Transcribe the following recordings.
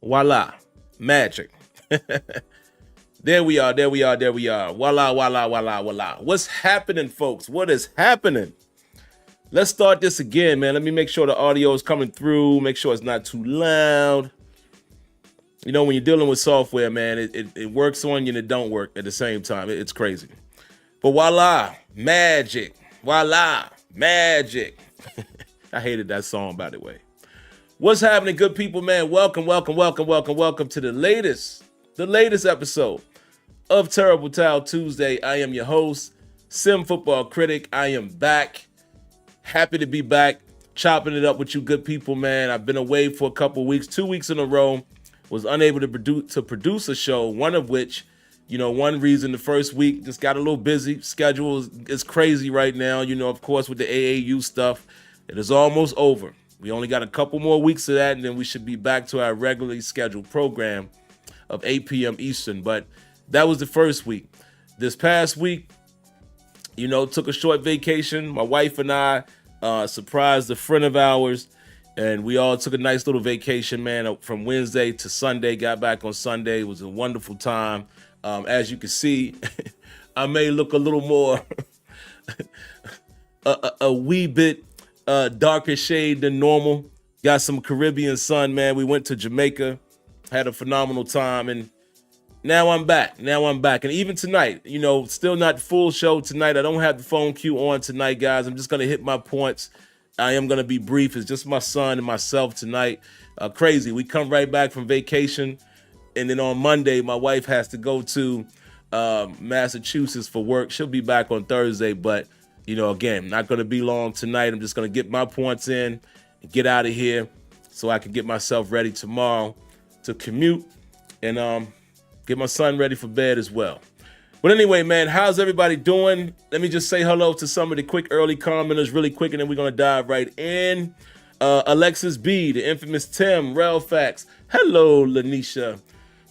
Voila. Magic. There we are. Voila, voila, voila, voila. What's happening, folks? What is happening? Let's start this again, man. Let me make sure the audio is coming through. Make sure it's not too loud. You know, when you're dealing with software, man, it works on you and it don't work at the same time. It's crazy. But voila, magic. Voila, magic. I hated that song, by the way. What's happening, good people, man? Welcome to the latest episode of Terrible Towel Tuesday. I am your host, SimFBallCritic. I am back. Happy to be back, chopping it up with you good people, man. I've been away for a couple weeks, 2 weeks in a row. Was unable to produce a show, one of which, one reason the first week just got a little busy. Schedule is crazy right now, of course, with the AAU stuff. It is almost over. We only got a couple more weeks of that, and then we should be back to our regularly scheduled program of 8 p.m. Eastern. But that was the first week. This past week, took a short vacation. My wife and I surprised a friend of ours, and we all took a nice little vacation, man, from Wednesday to Sunday. Got back on Sunday. It was a wonderful time. As you can see, I may look a little more, a wee bit darker shade than normal. Got some Caribbean sun, man. We went to Jamaica, had a phenomenal time, and now I'm back. And even tonight, still not full show tonight. I don't have the phone queue on tonight, guys. I'm just going to hit my points. I am going to be brief. It's just my son and myself tonight. Crazy. We come right back from vacation, and then on Monday, my wife has to go to Massachusetts for work. She'll be back on Thursday, but again, not going to be long tonight. I'm just going to get my points in and get out of here so I can get myself ready tomorrow to commute and get my son ready for bed as well. But anyway, man, how's everybody doing? Let me just say hello to some of the quick early commenters really quick, and then we're going to dive right in. Alexis B, the infamous Tim, Relfax. Hello, Lanisha.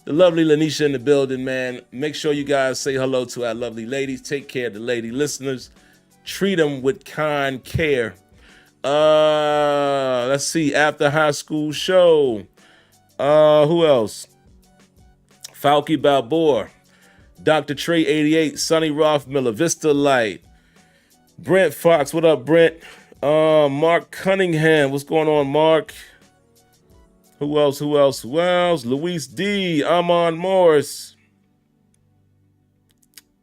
The lovely Lanisha in the building, man. Make sure you guys say hello to our lovely ladies. Take care of the lady listeners. Treat them with kind care. Let's see. After high school show. Who else? Falky Balboa. Dr. Trey 88. Sonny Rothmiller. Vista Light. Brent Fox. What up, Brent? Mark Cunningham. What's going on, Mark? Who else? Luis D. Amon Morris.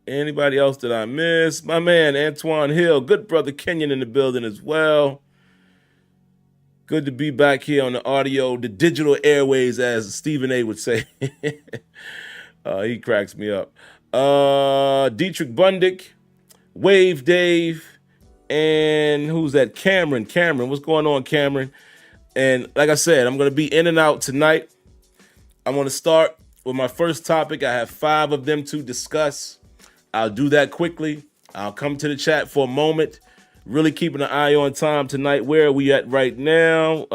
Anybody else that I miss? My man, Antoine Hill. Good brother Kenyon in the building as well. Good to be back here on the audio, the digital airways, as Stephen A. would say. He cracks me up. Dietrich Bundick, Wave Dave, and who's that? Cameron. What's going on, Cameron? And like I said, I'm going to be in and out tonight. I'm going to start with my first topic. I have 5 of them to discuss. I'll do that quickly. I'll come to the chat for a moment. Really keeping an eye on time tonight. Where are we at right now?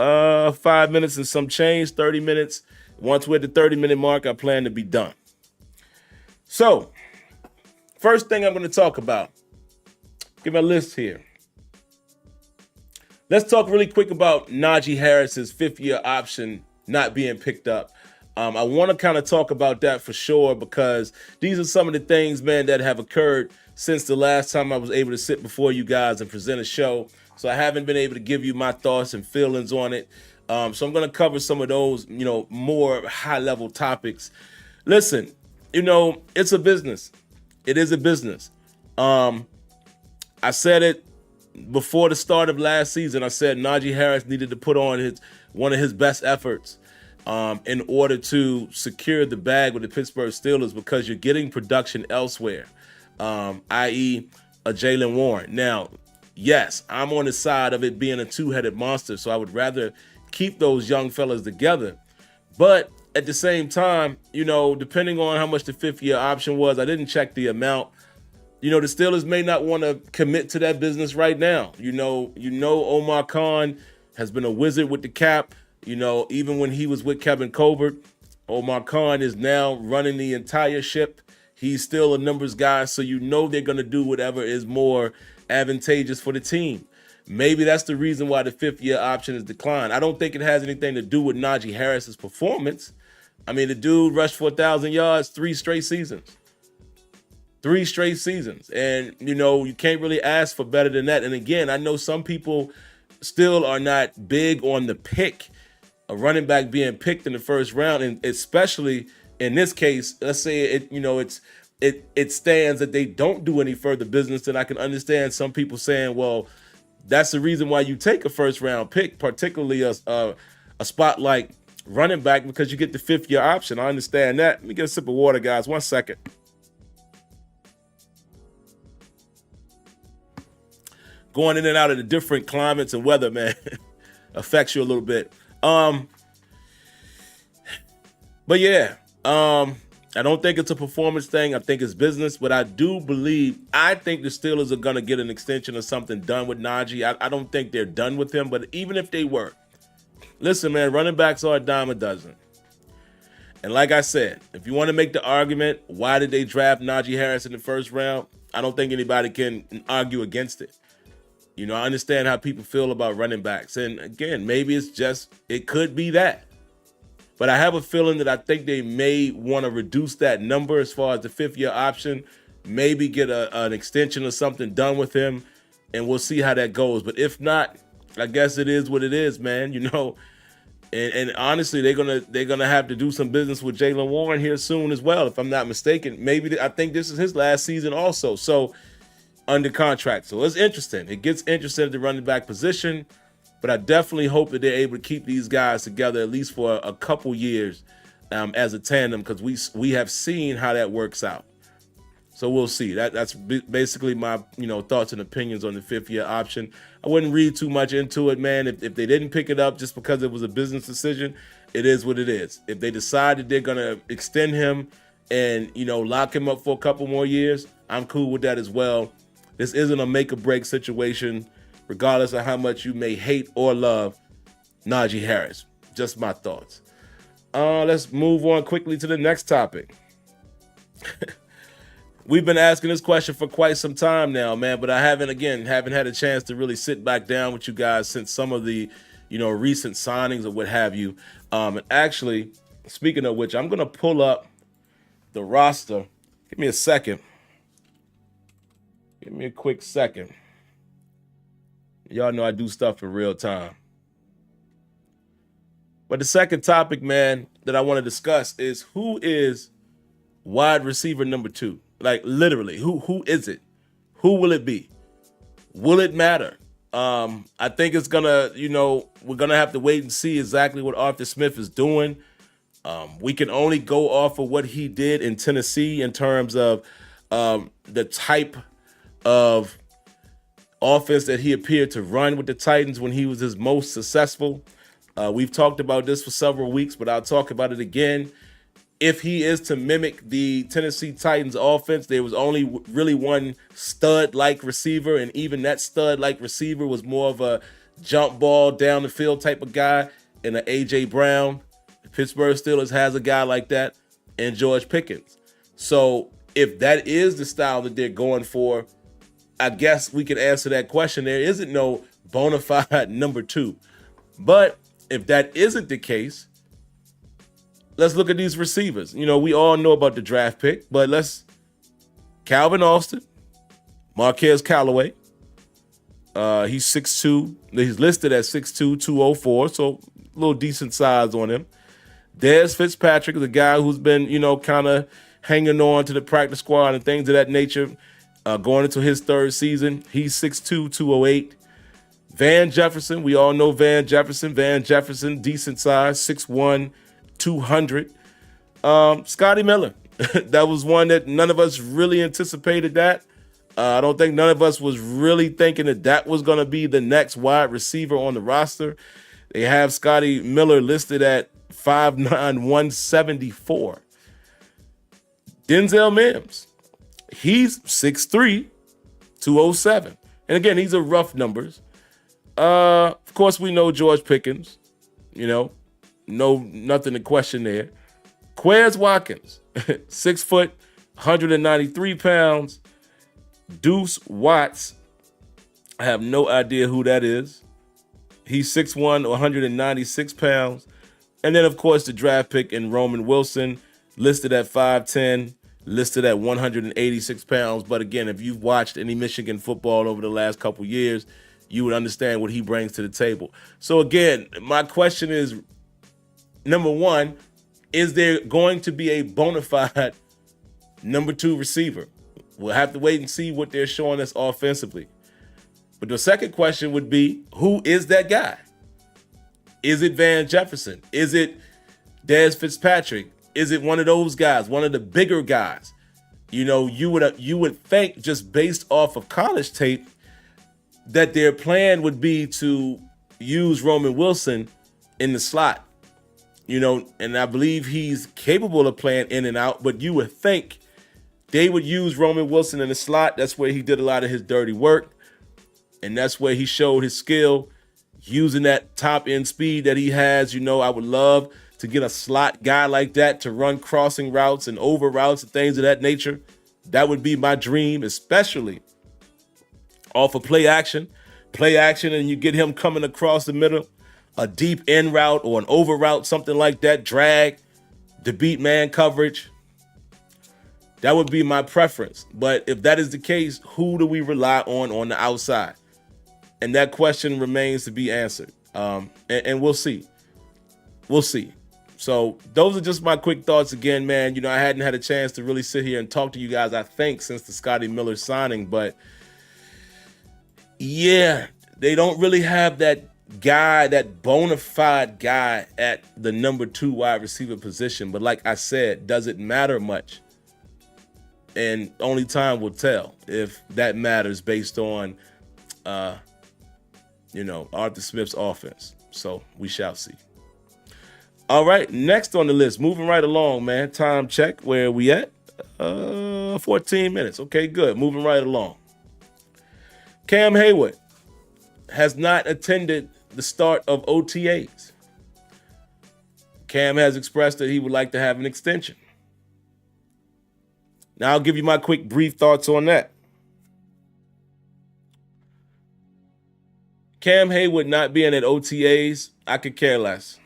5 minutes and some change, 30 minutes. Once we're at the 30-minute mark, I plan to be done. So, first thing I'm going to talk about. Give my list here. Let's talk really quick about Najee Harris's 5th-year option not being picked up. I want to kind of talk about that for sure, because these are some of the things, man, that have occurred since the last time I was able to sit before you guys and present a show. So I haven't been able to give you my thoughts and feelings on it. So I'm going to cover some of those, more high-level topics. Listen, it's a business. It is a business. I said it before the start of last season. I said Najee Harris needed to put on one of his best efforts in order to secure the bag with the Pittsburgh Steelers, because you're getting production elsewhere, i.e. a Jaylen Warren. Now, yes, I'm on the side of it being a two-headed monster, so I would rather keep those young fellas together. But at the same time, depending on how much the 5th-year option was, I didn't check the amount. The Steelers may not want to commit to that business right now. Omar Khan has been a wizard with the cap. Even when he was with Kevin Colbert, Omar Khan is now running the entire ship. He's still a numbers guy, so they're going to do whatever is more advantageous for the team. maybe that's the reason why the 5th-year option is declined. I don't think it has anything to do with Najee Harris's performance. I mean, the dude rushed for 1,000 yards 3 straight seasons. 3 straight seasons. And, you can't really ask for better than that. And again, I know some people still are not big on the pick, a running back being picked in the first round. And especially in this case, let's say it stands that they don't do any further business, then I can understand some people saying, well, that's the reason why you take a first-round pick, particularly a spot like running back, because you get the 5th-year option. I understand that. Let me get a sip of water, guys. 1 second. Going in and out of the different climates and weather, man, affects you a little bit. But yeah, I don't think it's a performance thing. I think it's business, but I think the Steelers are going to get an extension or something done with Najee. I don't think they're done with him, but even if they were, listen, man, running backs are a dime a dozen. And like I said, if you want to make the argument, why did they draft Najee Harris in the first round? I don't think anybody can argue against it. I understand how people feel about running backs. And again, maybe it could be that. But I have a feeling that I think they may want to reduce that number as far as the 5th-year option, maybe get an extension or something done with him, and we'll see how that goes. But if not, I guess it is what it is, man. And honestly, they're gonna have to do some business with Jaylen Warren here soon as well, if I'm not mistaken. I think this is his last season also. So under contract. So it's interesting. It gets interesting at the running back position, but I definitely hope that they're able to keep these guys together at least for a couple years as a tandem, because we have seen how that works out. So we'll see. That's basically my thoughts and opinions on the 5th-year option. I wouldn't read too much into it, man. If they didn't pick it up just because it was a business decision, it is what it is. If they decide that they're gonna extend him and lock him up for a couple more years, I'm cool with that as well. This isn't a make or break situation, regardless of how much you may hate or love Najee Harris. Just my thoughts. Let's move on quickly to the next topic. We've been asking this question for quite some time now, man, but I haven't had a chance to really sit back down with you guys since some of the, recent signings or what have you. And actually, speaking of which, I'm going to pull up the roster. Give me a second. Give me a quick second. Y'all know I do stuff in real time. But the second topic, man, that I want to discuss is who is wide receiver number 2? Like literally, who is it? Who will it be? Will it matter? I think it's gonna, we're gonna have to wait and see exactly what Arthur Smith is doing. We can only go off of what he did in Tennessee in terms of the type of offense that he appeared to run with the Titans when he was his most successful. We've talked about this for several weeks, but I'll talk about it again. If he is to mimic the Tennessee Titans offense, there was only really one stud-like receiver, and even that stud-like receiver was more of a jump ball down the field type of guy, and an A.J. Brown. The Pittsburgh Steelers has a guy like that, and George Pickens. So if that is the style that they're going for, I guess we can answer that question. There isn't no bona fide number 2. But if that isn't the case, let's look at these receivers. We all know about the draft pick, but Calvin Austin, Marquez Callaway. He's 6'2". He's listed at 6'2", 204, so a little decent size on him. Dez Fitzpatrick is a guy who's been, kind of hanging on to the practice squad and things of that nature, going into his 3rd season. He's 6'2", 208. Van Jefferson, we all know Van Jefferson. Van Jefferson, decent size, 6'1", 200. Scotty Miller, that was one that none of us really anticipated that. I don't think none of us was really thinking that was going to be the next wide receiver on the roster. They have Scotty Miller listed at 5'9", 174. Denzel Mims, he's 6'3", 207. And again, these are rough numbers. Of course, we know George Pickens, nothing to question there. Quez Watkins, 6 foot, 193 pounds. Deuce Watts, I have no idea who that is. He's 6'1", 196 pounds. And then, of course, the draft pick in Roman Wilson, listed at 5'10", listed at 186 pounds. But again, if you've watched any Michigan football over the last couple years, you would understand what he brings to the table. So again, my question is, number one, is there going to be a bona fide number 2 receiver? We'll have to wait and see what they're showing us offensively. But the second question would be, who is that guy? Is it Van Jefferson? Is it Dez Fitzpatrick? Is it one of those guys, one of the bigger guys? You know, you would think, just based off of college tape, that their plan would be to use Roman Wilson in the slot. You know, and I believe he's capable of playing in and out, but you would think they would use Roman Wilson in the slot. That's where he did a lot of his dirty work, and that's where he showed his skill, using that top end speed that he has. You know, I would love to get a slot guy like that to run crossing routes and over routes and things of that nature. That would be my dream, especially off of play action, and you get him coming across the middle, a deep in route or an over route, something like that, drag, to beat man coverage. That would be my preference. But if that is the case, who do we rely on the outside? And that question remains to be answered. And we'll see. We'll see. So those are just my quick thoughts again, man. You know, I hadn't had a chance to really sit here and talk to you guys, I think, since the Scotty Miller signing. But yeah, they don't really have that guy, that bona fide guy at the number 2 wide receiver position. But like I said, does it matter much? And only time will tell if that matters based on, Arthur Smith's offense. So we shall see. All right, next on the list, moving right along, man. Time check, where are we at? 14 minutes. Okay, good. Moving right along. Cam Heyward has not attended the start of OTAs. Cam has expressed that he would like to have an extension. Now, I'll give you my quick, brief thoughts on that. Cam Heyward not being at OTAs, I could care less.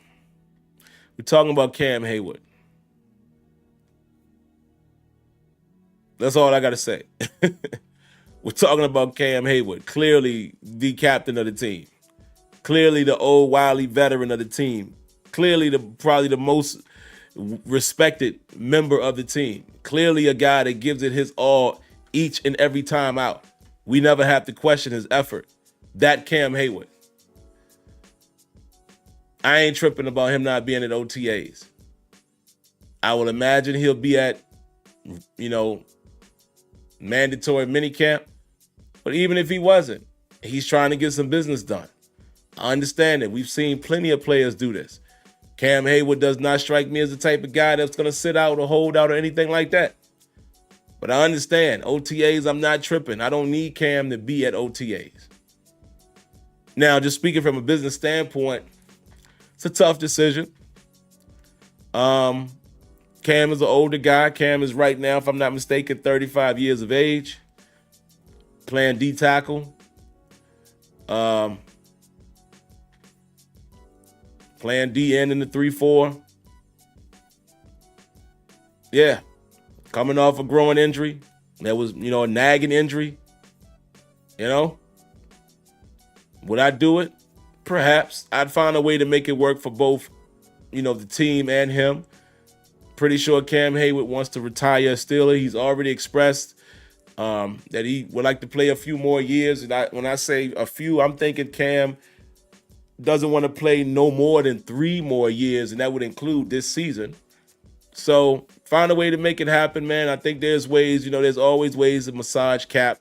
We're talking about Cam Heyward. That's all I got to say. We're talking about Cam Heyward, clearly the captain of the team, clearly the old wily veteran of the team, clearly probably the most respected member of the team, clearly a guy that gives it his all each and every time out. We never have to question his effort. That Cam Heyward. I ain't tripping about him not being at OTAs. I will imagine he'll be at, mandatory minicamp. But even if he wasn't, he's trying to get some business done. I understand it. We've seen plenty of players do this. Cam Heyward does not strike me as the type of guy that's going to sit out or hold out or anything like that. But I understand. OTAs, I'm not tripping. I don't need Cam to be at OTAs. Now, just speaking from a business standpoint, it's a tough decision. Cam is an older guy. Cam is right now, if I'm not mistaken, 35 years of age, playing D tackle. Playing DN in the 3-4. Yeah. Coming off a growing injury. That was, a nagging injury. Would I do it? Perhaps. I'd find a way to make it work for both, the team and him. Pretty sure Cam Heyward wants to retire a Steeler. He's already expressed that he would like to play a few more years. And when I say a few, I'm thinking Cam doesn't want to play no more than 3 more years, and that would include this season. So find a way to make it happen, man. I think there's ways, there's always ways to massage cap,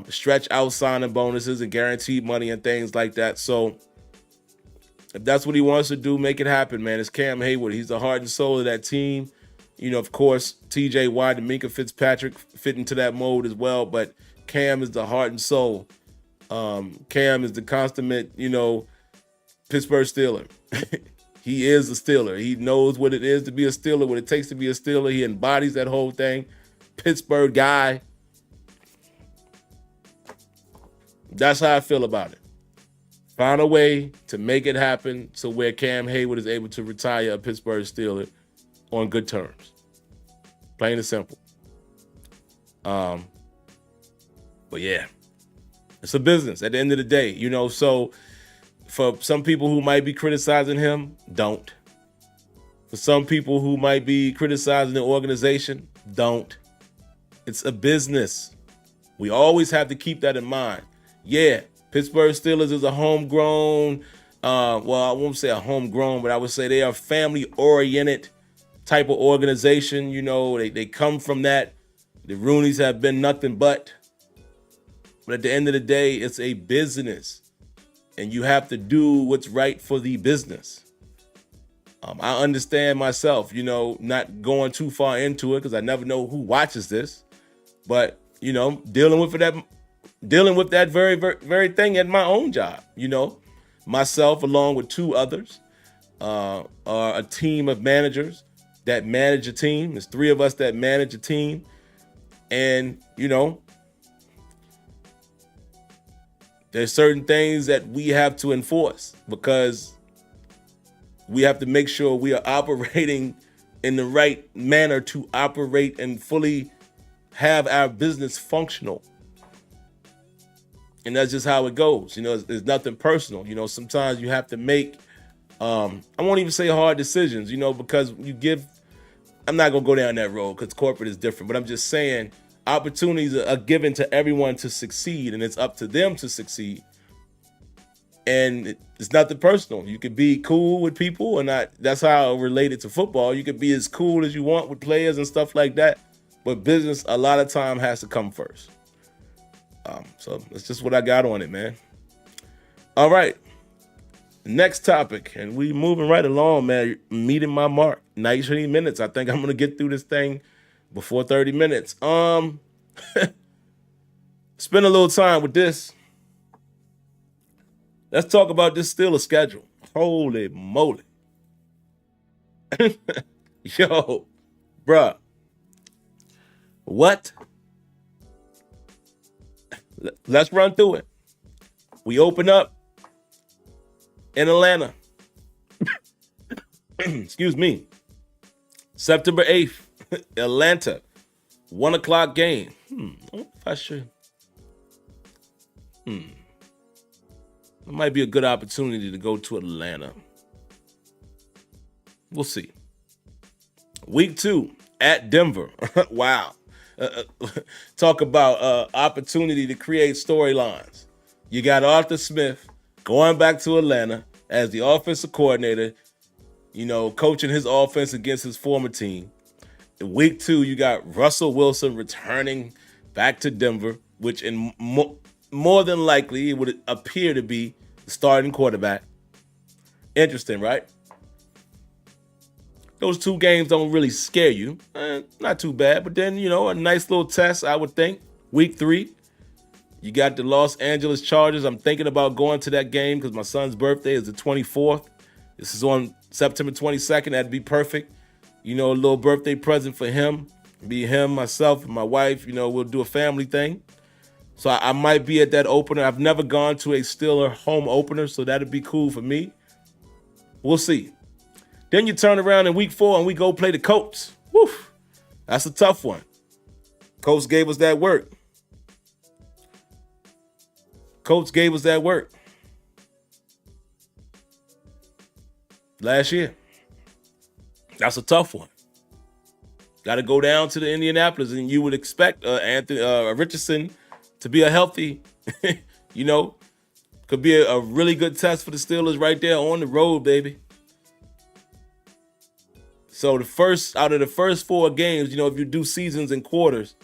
stretch out signing bonuses and guaranteed money and things like that. So if that's what he wants to do, make it happen, man. It's Cam Heyward. He's the heart and soul of that team. Of course, TJ Watt and Minkah Fitzpatrick fit into that mold as well, but Cam is the heart and soul. Cam is the consummate, Pittsburgh Steeler. He is a Steeler. He knows what it is to be a Steeler, what it takes to be a Steeler. He embodies that whole thing. Pittsburgh guy. That's how I feel about it. Find a way to make it happen so where Cam Heyward is able to retire a Pittsburgh Steeler on good terms. Plain and simple. But yeah, it's a business at the end of the day, you know. So for some people who might be criticizing him, don't. For some people who might be criticizing the organization, don't. It's a business. We always have to keep that in mind. Yeah, Pittsburgh Steelers is a homegrown, well, I won't say a homegrown, but I would say they are family-oriented type of organization. You know, they come from that. The Rooneys have been nothing but. But at the end of the day, it's a business. And you have to do what's right for the business. I understand myself, you know, not going too far into it because I never know who watches this. But, you know, dealing with that very, very, very thing at my own job, you know. Myself, along with two others, are a team of managers that manage a team. There's three of us that manage a team. And, you know, there's certain things that we have to enforce because we have to make sure we are operating in the right manner to operate and fully have our business functional. And that's just how it goes. You know, it's nothing personal. You know, sometimes you have to make, I won't even say hard decisions, you know, because I'm not going to go down that road because corporate is different, but I'm just saying opportunities are given to everyone to succeed, and it's up to them to succeed. And it's nothing personal. You could be cool with people or not. That's how I relate it to football. You could be as cool as you want with players and stuff like that. But business, a lot of time, has to come first. So that's just what I got on it, man. All right. Next topic. And we moving right along, man. Meeting my mark. 90 minutes. I think I'm going to get through this thing before 30 minutes. Spend a little time with this. Let's talk about this Steelers schedule. Holy moly. Yo, bruh. What? Let's run through it. We open up in Atlanta. Excuse me. September 8th, Atlanta. 1 o'clock game. I don't know if I should. It might be a good opportunity to go to Atlanta. We'll see. Week 2 at Denver. Wow. Talk about opportunity to create storylines. You got Arthur Smith going back to Atlanta as the offensive coordinator, you know, coaching his offense against his former team. In week 2, you got Russell Wilson returning back to Denver, which in more than likely it would appear to be the starting quarterback. Interesting, right? Those 2 games don't really scare you. Not too bad, but then, you know, a nice little test, I would think. Week 3, you got the Los Angeles Chargers. I'm thinking about going to that game because my son's birthday is the 24th. This is on September 22nd. That'd be perfect. You know, a little birthday present for him. Be him, myself, and my wife. You know, we'll do a family thing. So I might be at that opener. I've never gone to a Steeler home opener, so that'd be cool for me. We'll see. Then you turn around in week 4 and we go play the Colts. Woo, that's a tough one. Colts gave us that work. Last year. That's a tough one. Got to go down to the Indianapolis, and you would expect Anthony Richardson to be a healthy, you know, could be a really good test for the Steelers right there on the road, baby. So out of the first 4 games, you know, if you do seasons and quarters,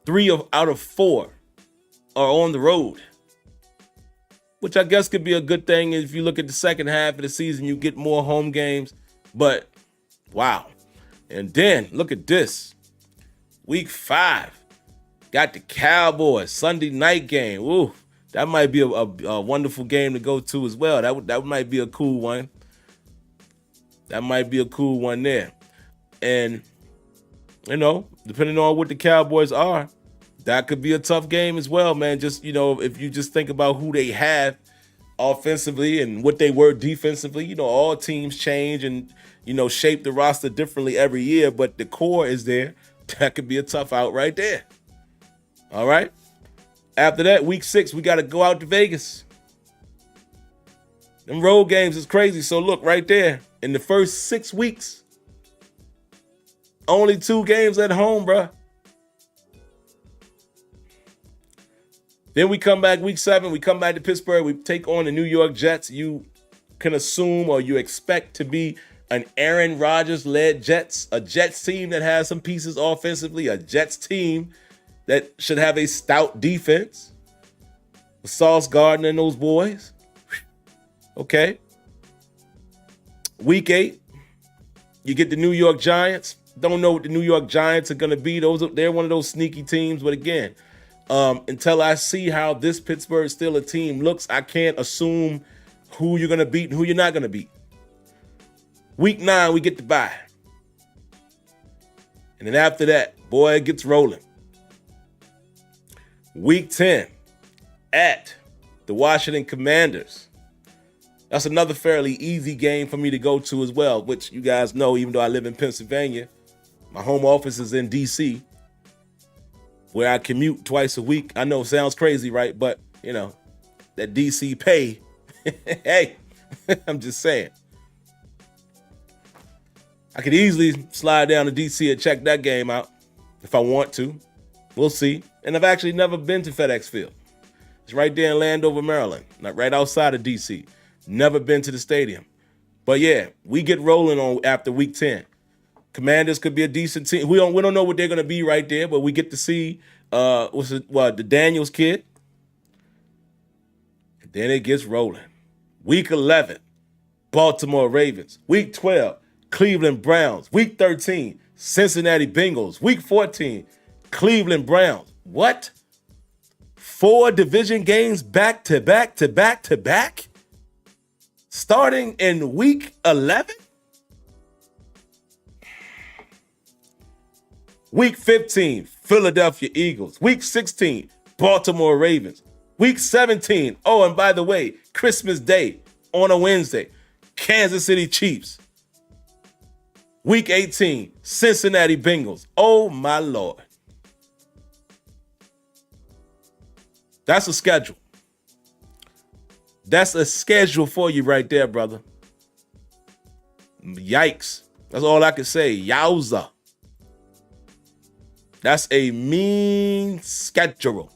3 out of 4 are on the road, which I guess could be a good thing. If you look at the second half of the season, you get more home games. But wow. And then look at this. Week 5, got the Cowboys Sunday night game. Ooh, that might be a wonderful game to go to as well. That might be a cool one. That might be a cool one there. And, you know, depending on what the Cowboys are, That could be a tough game as well, man. Just, if you just think about who they have offensively and what they were defensively, all teams change and, shape the roster differently every year, but the core is there. That could be a tough out right there. All right. After that, week 6, we got to go out to Vegas. Them road games is crazy. So look right there. In the first 6 weeks, only 2 games at home, bruh. Then we come back week 7. We come back to Pittsburgh. We take on the New York Jets. You can assume or you expect to be an Aaron Rodgers-led Jets, a Jets team that has some pieces offensively, a Jets team that should have a stout defense. Sauce Gardner and those boys. Okay. Week 8, you get the New York Giants. Don't know what the New York Giants are going to be. They're one of those sneaky teams. But again, until I see how this Pittsburgh Steelers team looks, I can't assume who you're going to beat and who you're not going to beat. Week 9, we get the bye. And then after that, boy, it gets rolling. Week 10, at the Washington Commanders. That's another fairly easy game for me to go to as well, which you guys know, even though I live in Pennsylvania, my home office is in D.C., where I commute twice a week. I know it sounds crazy, right? But, that D.C. pay, hey, I'm just saying. I could easily slide down to D.C. and check that game out if I want to. We'll see. And I've actually never been to FedEx Field. It's right there in Landover, Maryland, not right outside of D.C. Never been to the stadium. But yeah, we get rolling on after week 10. Commanders could be a decent team. We don't know what they're going to be right there, but we get to see the Daniels kid. And then it gets rolling. Week 11, Baltimore Ravens. Week 12, Cleveland Browns. Week 13, Cincinnati Bengals. Week 14, Cleveland Browns. What? 4 division games back to back to back to back? Starting in week 11? Week 15, Philadelphia Eagles. Week 16, Baltimore Ravens. Week 17, oh, and by the way, Christmas Day on a Wednesday, Kansas City Chiefs. Week 18, Cincinnati Bengals. Oh, my Lord. That's a schedule. That's a schedule for you right there, brother. Yikes. That's all I can say. Yowza. That's a mean schedule.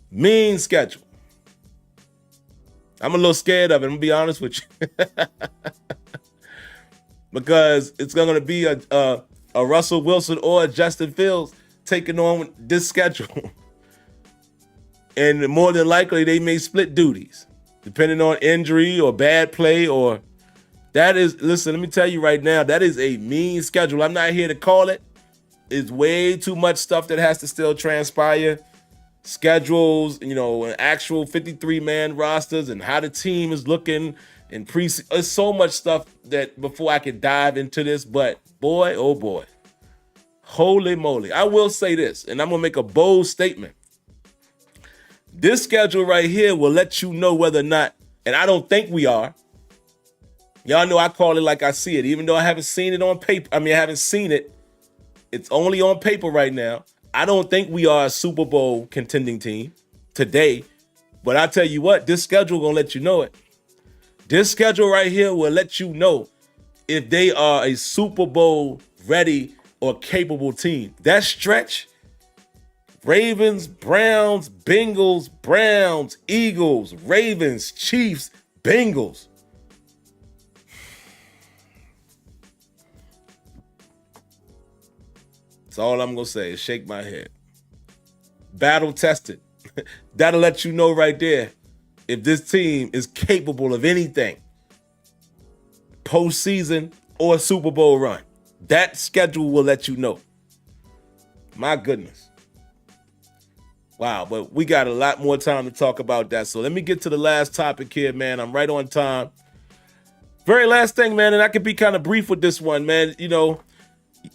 Mean schedule. I'm a little scared of it, I'm going to be honest with you. Because it's going to be a Russell Wilson or a Justin Fields taking on this schedule. And more than likely, they may split duties, depending on injury or bad play or that is, listen, let me tell you right now, that is a mean schedule. I'm not here to call it. It's way too much stuff that has to still transpire. Schedules, and actual 53-man rosters and how the team is looking in preseason. There's so much stuff that before I can dive into this, but boy, oh boy. Holy moly. I will say this, and I'm going to make a bold statement. This schedule right here will let you know whether or not, and I don't think we are. Y'all know I call it like I see it, even though I haven't seen it on paper. I haven't seen it. It's only on paper right now. I don't think we are a Super Bowl contending team today. But I tell you what, this schedule going to let you know it. This schedule right here will let you know if they are a Super Bowl ready or capable team. That stretch, Ravens, Browns, Bengals, Browns, Eagles, Ravens, Chiefs, Bengals. That's all I'm going to say is shake my head. Battle tested. That'll let you know right there if this team is capable of anything. Postseason or Super Bowl run. That schedule will let you know. My goodness. Wow, but we got a lot more time to talk about that. So let me get to the last topic here, man. I'm right on time. Very last thing, man, and I can be kind of brief with this one, man.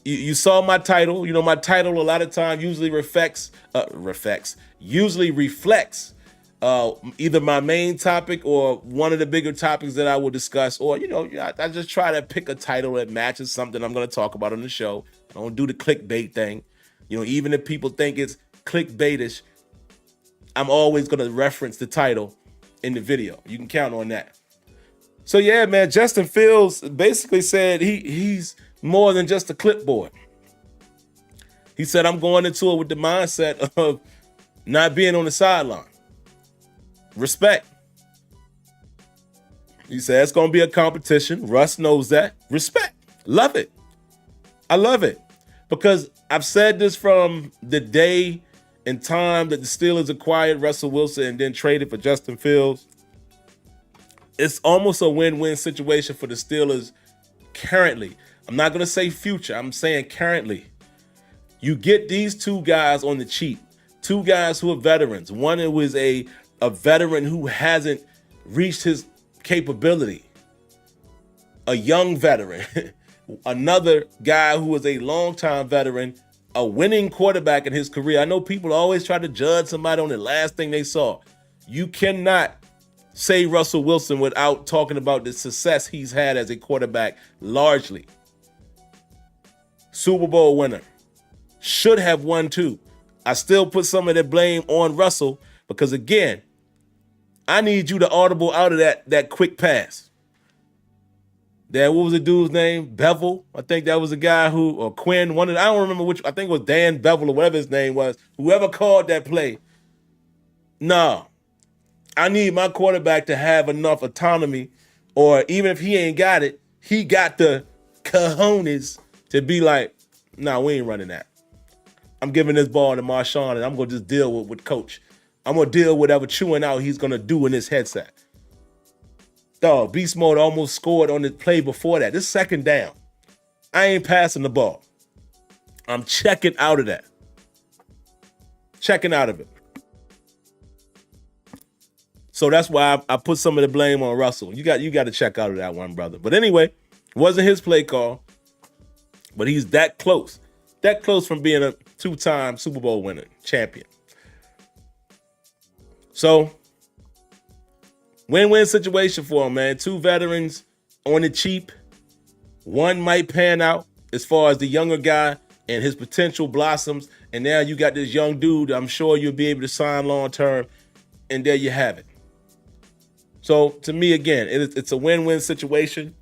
You saw my title. You know, my title a lot of times usually reflects either my main topic or one of the bigger topics that I will discuss. Or, you know, I just try to pick a title that matches something I'm going to talk about on the show. I don't do the clickbait thing. You know, even if people think it's clickbaitish, I'm always going to reference the title in the video. You can count on that. So yeah, man, Justin Fields basically said he's more than just a clipboard. He said, I'm going into it with the mindset of not being on the sideline. Respect. He said it's going to be a competition. Russ knows that. Respect. Love it. I love it. Because I've said this from the day and time that the Steelers acquired Russell Wilson and then traded for Justin Fields. It's almost a win-win situation for the Steelers currently. I'm not going to say future. I'm saying currently. You get these two guys on the cheap. Two guys who are veterans. One who is a veteran who hasn't reached his capability. A young veteran. Another guy who is a longtime veteran. A winning quarterback in his career. I know people always try to judge somebody on the last thing they saw. You cannot say Russell Wilson without talking about the success he's had as a quarterback largely. Super Bowl winner. Should have won too. I still put some of the blame on Russell because, again, I need you to audible out of that quick pass. What was the dude's name? Bevel? I think that was the guy or Quinn, I don't remember which, I think it was Dan Bevel or whatever his name was. Whoever called that play. No. I need my quarterback to have enough autonomy, or even if he ain't got it, he got the cojones to be like, nah, we ain't running that. I'm giving this ball to Marshawn, and I'm going to just deal with coach. I'm going to deal with whatever chewing out he's going to do in this headset. Dog, Beast Mode almost scored on the play before that. This second down. I ain't passing the ball. I'm checking out of that. Checking out of it. So that's why I put some of the blame on Russell. You got to check out of that one, brother. But anyway, it wasn't his play call. But he's that close. That close from being a two-time Super Bowl winner, champion. So, win-win situation for him, man. Two veterans on the cheap. One might pan out as far as the younger guy and his potential blossoms. And now you got this young dude I'm sure you'll be able to sign long-term. And there you have it. So, to me, again, it's a win-win situation.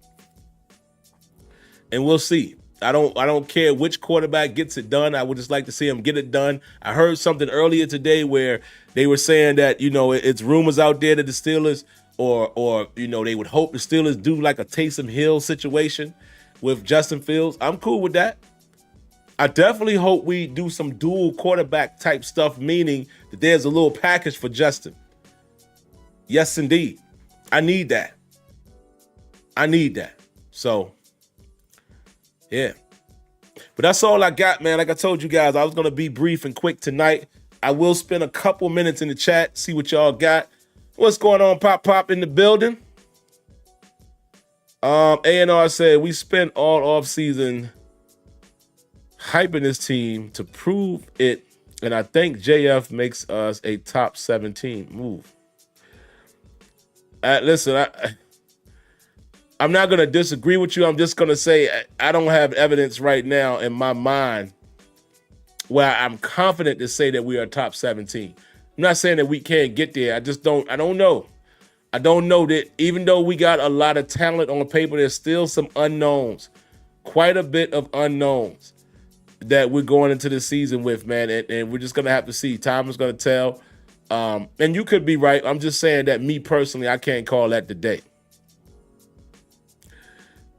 And we'll see. I don't care which quarterback gets it done. I would just like to see him get it done. I heard something earlier today where they were saying that, you know, it's rumors out there that the Steelers or you know, they would hope the Steelers do like a Taysom Hill situation with Justin Fields. I'm cool with that. I definitely hope we do some dual quarterback type stuff, meaning that there's a little package for Justin. Yes, indeed. I need that. So, yeah. But that's all I got, man. Like I told you guys, I was going to be brief and quick tonight. I will spend a couple minutes in the chat, see what y'all got. What's going on, Pop in the building? A&R said, we spent all offseason hyping this team to prove it, and I think JF makes us a top 17 move. Listen, I'm not going to disagree with you. I'm just going to say I don't have evidence right now in my mind where I'm confident to say that we are top 17. I'm not saying that we can't get there. I don't know. I don't know that even though we got a lot of talent on paper, there's still some unknowns, quite a bit of unknowns that we're going into the season with, man. And we're just going to have to see. Time is going to tell. And you could be right. I'm just saying that me personally, I can't call that today.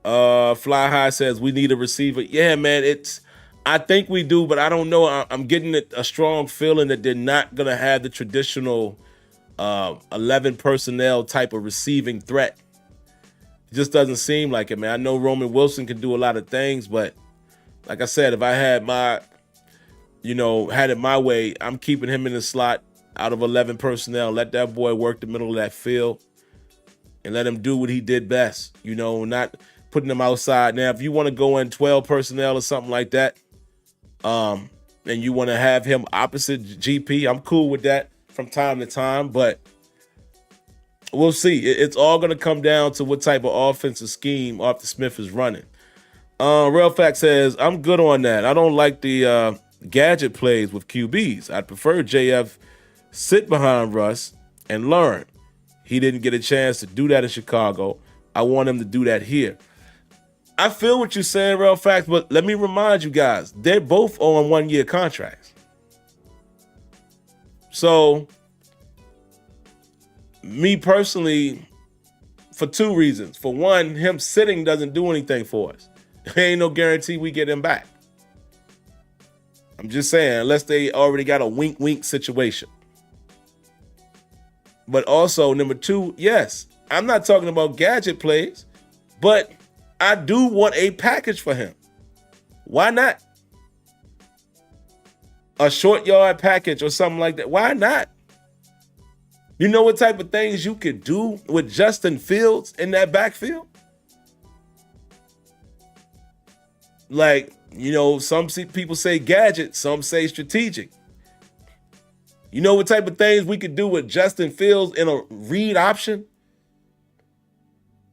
Fly High says we need a receiver. Yeah, man, I think we do, but I don't know. I'm getting a strong feeling that they're not going to have the traditional 11 personnel type of receiving threat. It just doesn't seem like it, man. I know Roman Wilson can do a lot of things, but like I said, if I had had it my way, I'm keeping him in the slot out of 11 personnel. Let that boy work the middle of that field and let him do what he did best. You know, not putting them outside. Now, if you want to go in 12 personnel or something like that, and you want to have him opposite GP, I'm cool with that from time to time, but we'll see. It's all going to come down to what type of offensive scheme Arthur Smith is running. Real Fact says, I'm good on that. I don't like the gadget plays with QBs. I'd prefer JF sit behind Russ and learn. He didn't get a chance to do that in Chicago. I want him to do that here. I feel what you're saying, Real Fact, but let me remind you guys, they're both on 1-year contracts. So, me personally, for 2 reasons. For one, him sitting doesn't do anything for us. There ain't no guarantee we get him back. I'm just saying, unless they already got a wink-wink situation. But also, number 2, yes, I'm not talking about gadget plays, but I do want a package for him. Why not? A short yard package or something like that. Why not? You know what type of things you could do with Justin Fields in that backfield? Like, you know, some people say gadget, some say strategic. You know what type of things we could do with Justin Fields in a read option?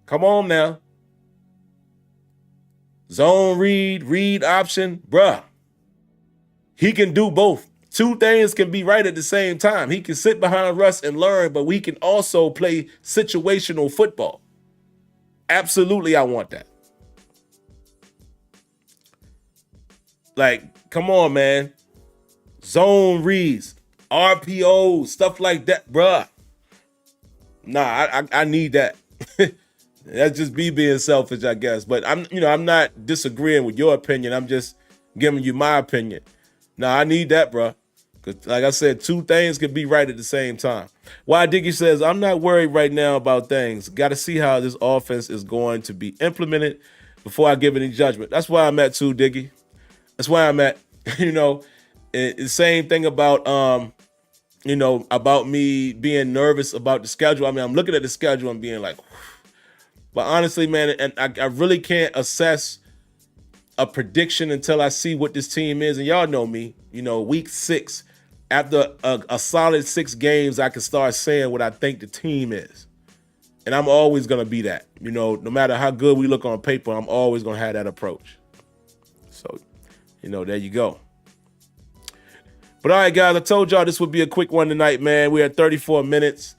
Come on now. Zone read option, bruh. He can do both. 2 things can be right at the same time. He can sit behind Russ and learn, but we can also play situational football. Absolutely, I want that. Like, come on, man. Zone reads, RPOs, stuff like that, bruh. Nah, I need that. That's just me being selfish, I guess. But I'm not disagreeing with your opinion. I'm just giving you my opinion. Nah, I need that, bruh. Because like I said, 2 things can be right at the same time. Why Diggy says, I'm not worried right now about things. Got to see how this offense is going to be implemented before I give any judgment. That's why I'm at too, Diggy. That's why I'm at. You know, the same thing about, about me being nervous about the schedule. I mean, I'm looking at the schedule and being like, but honestly, man, and I really can't assess a prediction until I see what this team is. And y'all know me, week 6, after a solid 6 games, I can start saying what I think the team is. And I'm always going to be that. No matter how good we look on paper, I'm always going to have that approach. So, there you go. But all right, guys, I told y'all this would be a quick one tonight, man. We're at 34 minutes.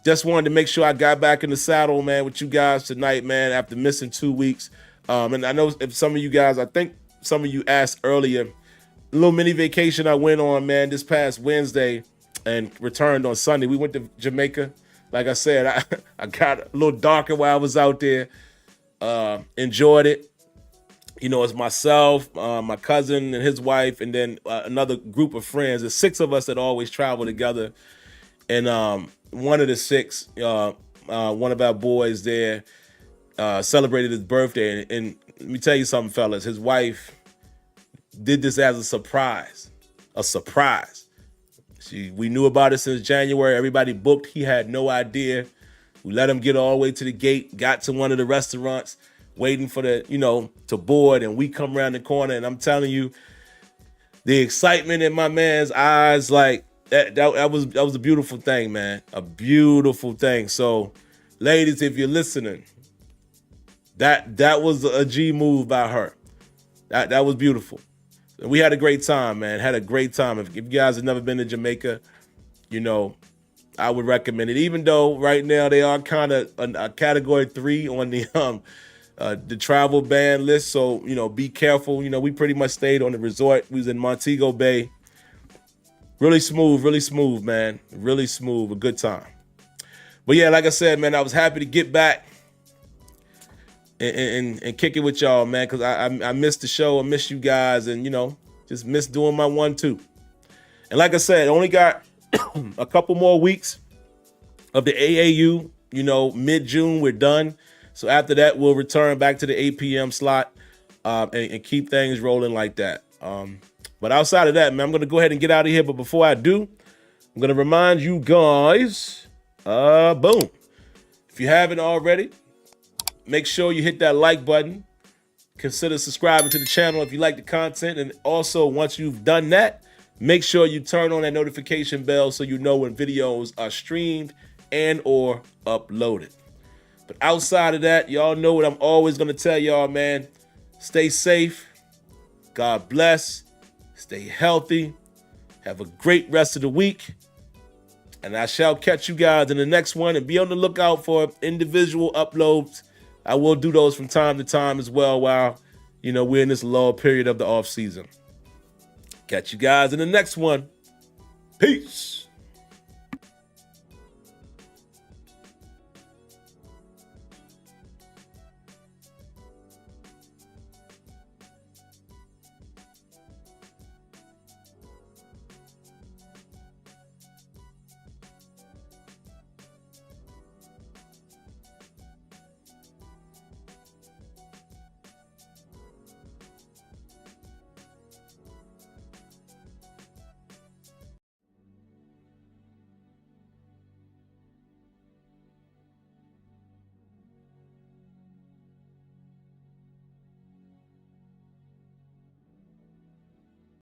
Just wanted to make sure I got back in the saddle, man, with you guys tonight, man, after missing 2 weeks. And I know if some of you guys, I think some of you asked earlier, a little mini vacation I went on, man, this past Wednesday and returned on Sunday. We went to Jamaica. Like I said, I got a little darker while I was out there. Enjoyed it. It's myself, my cousin and his wife, and then another group of friends. There's 6 of us that always travel together. And one of the 6, one of our boys there, celebrated his birthday. And let me tell you something, fellas. His wife did this as a surprise. A surprise. We knew about it since January. Everybody booked. He had no idea. We let him get all the way to the gate, got to one of the restaurants, waiting for the, to board, and we come around the corner, and I'm telling you, the excitement in my man's eyes, like that was a beautiful thing, man. A beautiful thing. So, ladies, if you're listening, that was a G move by her. That was beautiful. We had a great time, man. Had a great time. If you guys have never been to Jamaica, I would recommend it. Even though right now they are kind of a category 3 on the travel ban list. So, be careful. We pretty much stayed on the resort. We was in Montego Bay. Really smooth, man. Really smooth. A good time. But yeah, like I said, man, I was happy to get back and kick it with y'all, man, because I missed the show. I miss you guys and, just miss doing my 1-2. And like I said, only got a couple more weeks of the AAU. Mid-June, we're done. So after that, we'll return back to the 8 p.m. slot and keep things rolling like that. But outside of that, man, I'm going to go ahead and get out of here. But before I do, I'm going to remind you guys, boom. If you haven't already, make sure you hit that like button. Consider subscribing to the channel if you like the content. And also, once you've done that, make sure you turn on that notification bell so you know when videos are streamed and or uploaded. But outside of that, y'all know what I'm always going to tell y'all, man. Stay safe. God bless. Stay healthy. Have a great rest of the week. And I shall catch you guys in the next one. And be on the lookout for individual uploads. I will do those from time to time as well while, we're in this lull period of the off season. Catch you guys in the next one. Peace.